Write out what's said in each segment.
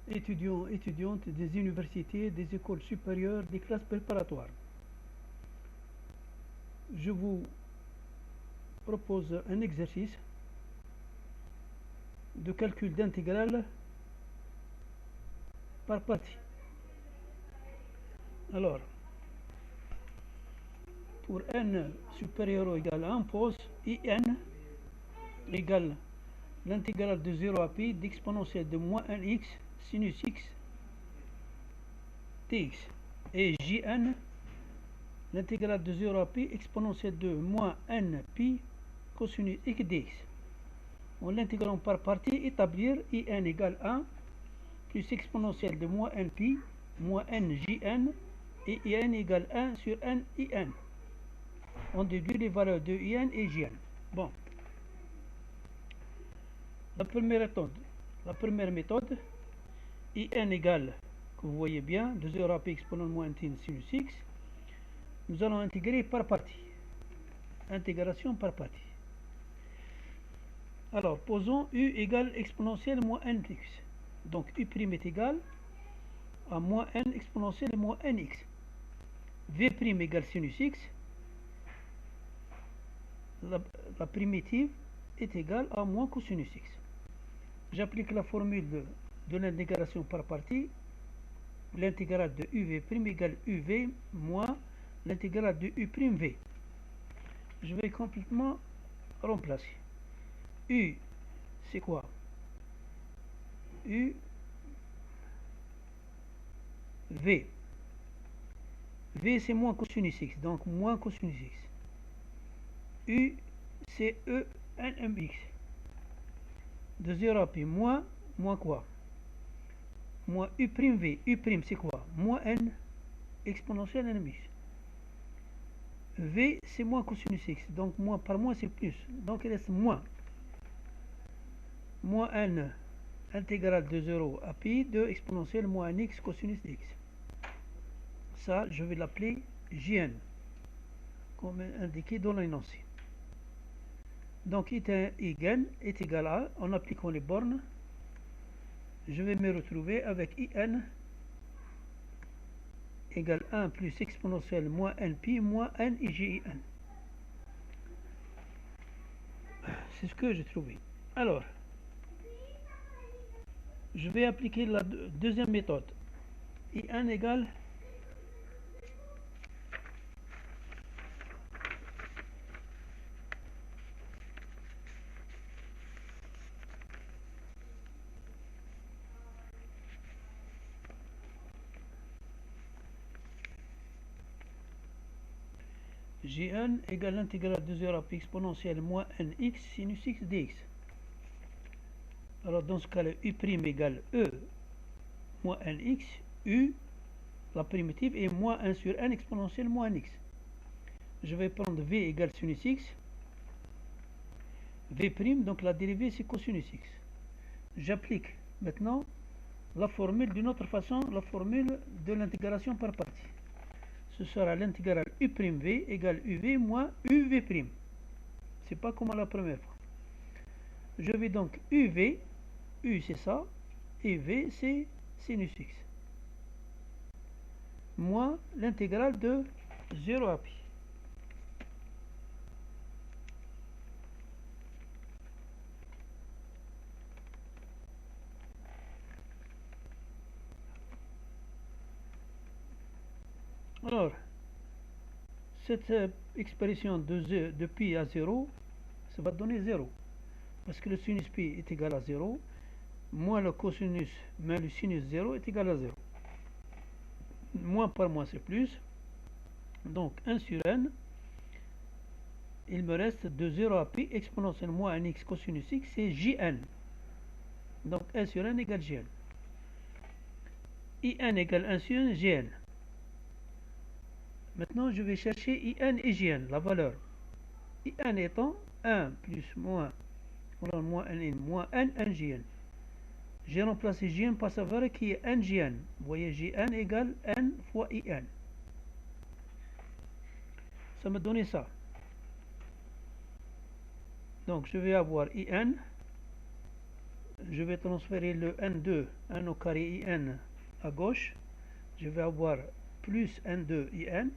étudiants, étudiantes des universités, des écoles supérieures, des classes préparatoires. Je vous propose un exercice de calcul d'intégrale par partie. Alors, pour n supérieur ou égal à 1, pose in égale l'intégrale de 0 à pi d'exponentielle de moins 1x sinus x dx. Et jn, l'intégrale de 0 à pi exponentielle de moins n pi cosinus x dx. En l'intégrant par partie, établir in égale 1 plus exponentielle de moins n pi moins n jn et in égale 1 sur n in. On déduit les valeurs de in et jn. Bon, la première méthode, in égale, que vous voyez bien, de 0 à pi exponent moins n sinus x. Nous allons intégrer par partie. Intégration par partie. Alors, posons u égale exponentielle moins nx. Donc, u' est égal à moins n exponentielle moins nx. v' égale sinus x. La primitive est égale à moins cosinus x. J'applique la formule de l'intégration par partie. L'intégrale de uv' égale uv moins l'intégrale de u'v. Je vais complètement remplacer. U, c'est quoi? U, V. V, c'est moins cosinus x, donc moins cosinus x. U, c'est E, nmx. De 0 à pi, moins quoi? Moins u'v. U', c'est quoi? Moins n exponentielle nmx. V, c'est moins cosinus x, donc moins par moins, c'est plus. Donc il reste moins. Moins n intégrale de 0 à pi de exponentielle moins nx cosinus x. Ça, je vais l'appeler Jn, comme indiqué dans l'énoncé. Donc, Igen est égal à, en appliquant les bornes, je vais me retrouver avec In égale 1 plus exponentielle moins npi moins n IGIN. C'est ce que j'ai trouvé. Alors, je vais appliquer la deuxième méthode. In égale Gn égale l'intégrale de 0 à pi exponentielle moins nx sinus x dx. Alors dans ce cas-là, U' égale E moins nx, U, la primitive, est moins 1 sur n exponentielle moins nx. Je vais prendre V égale sinus x, V', donc la dérivée c'est cosinus x. J'applique maintenant la formule d'une autre façon, la formule de l'intégration par partie. Ce sera l'intégrale U'V égale UV moins UV'. C'est pas comme à la première fois. Je vais donc UV, U c'est ça, et V c'est sinus x. Moins l'intégrale de 0 à pi. Alors, cette expression de pi à 0, ça va donner 0. Parce que le sinus pi est égal à 0, moins le cosinus, mais le sinus 0 est égal à 0. Moins par moins c'est plus. Donc 1 sur n, il me reste de 0 à pi exponentielle moins nx cosinus x, c'est jn. Donc 1 sur n égale jn. In égale 1 sur n, gn. Maintenant, je vais chercher in et jn, la valeur. In étant 1 plus moins, voilà, moins n, moins n, n jn. J'ai remplacé jn par sa valeur qui est n jn. Vous voyez, jn égale n fois in. Ça me donne ça. Donc, je vais avoir in je vais transférer le n2, 1 au carré in à gauche. Je vais avoir plus n2 in.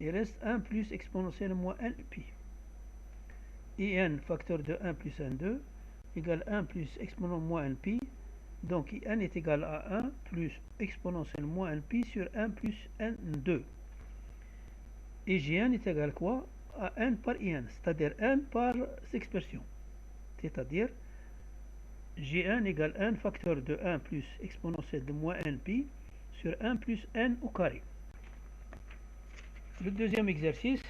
Il reste 1 plus exponentielle moins n pi. In facteur de 1 plus n2 égale 1 plus exponentielle moins n pi. Donc in est égal à 1 plus exponentielle moins n pi sur 1 plus n2. Et Gn est égal à quoi? À n par in, c'est-à-dire n par expression. C'est-à-dire G1 égale 1 facteur de 1 plus exponentielle de moins n pi sur 1 plus n au carré. Le deuxième exercice.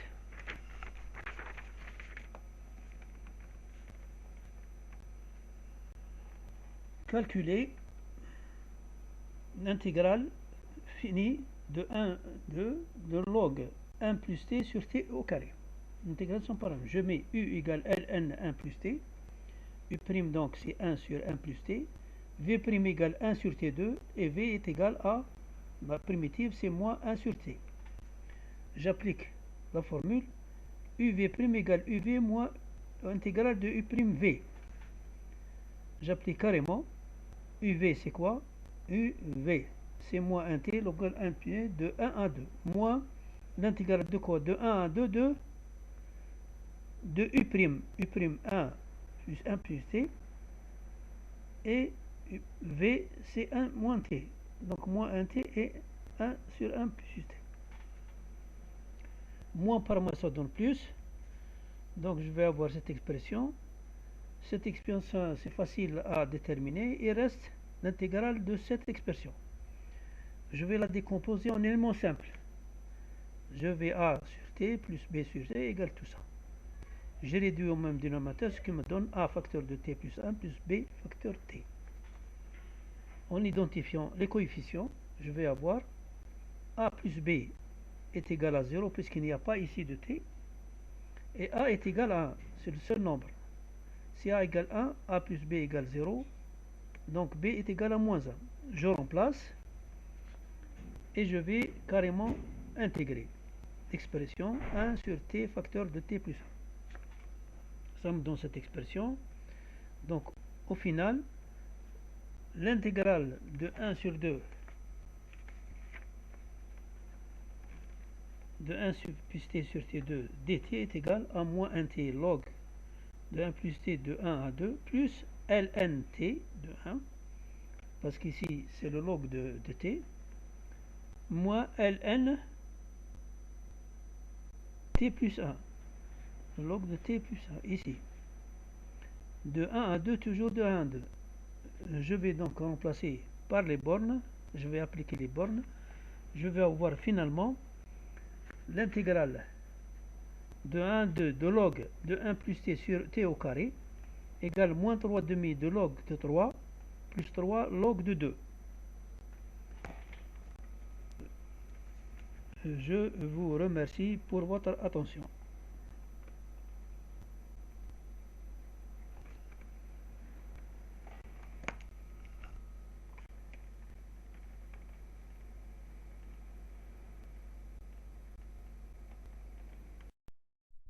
Calculer l'intégrale finie de 1, 2 de log 1 plus t sur t au carré. L'intégrale sans paramètres. Je mets u égale ln 1 plus t. U' donc c'est 1 sur 1 plus t. V' égale 1 sur t2 et v est égal à ma primitive, c'est moins 1 sur t. J'applique la formule uv' égale uv moins l'intégrale de u'v. J'applique carrément uv c'est quoi? uv c'est moins 1t log 1 de 1 à 2 moins l'intégrale de quoi? De 1 à 2 de u', u'1 plus 1 plus t et v c'est 1 moins t, donc moins 1t et 1 sur 1 plus t. Moins par moins ça donne plus, donc je vais avoir cette expression. Cette expression c'est facile à déterminer. Il reste l'intégrale de cette expression. Je vais la décomposer en éléments simples. Je vais a sur t plus b sur c égale tout ça. J'ai réduit au même dénominateur, ce qui me donne a facteur de t plus 1 plus b facteur t. En identifiant les coefficients, je vais avoir a plus b est égal à 0 puisqu'il n'y a pas ici de t. Et a est égal à 1, c'est le seul nombre. Si a égale 1, a plus b égale 0. Donc b est égal à moins 1. Je remplace et je vais carrément intégrer l'expression 1 sur t facteur de t plus 1. Ça me donne cette expression. Donc au final, l'intégrale de 1 sur 2 de 1 plus t sur t2 dt est égal à moins 1t log de 1 plus t de 1 à 2 plus ln t de 1, parce qu'ici c'est le log de t, moins ln t plus 1, le log de t plus 1, ici. De 1 à 2, toujours de 1 à 2. Je vais donc remplacer par les bornes, je vais appliquer les bornes, je vais avoir finalement l'intégrale de 1 à 2 de log de 1 plus t sur t au carré égale moins 3 demi de log de 3 plus 3 log de 2. Je vous remercie pour votre attention.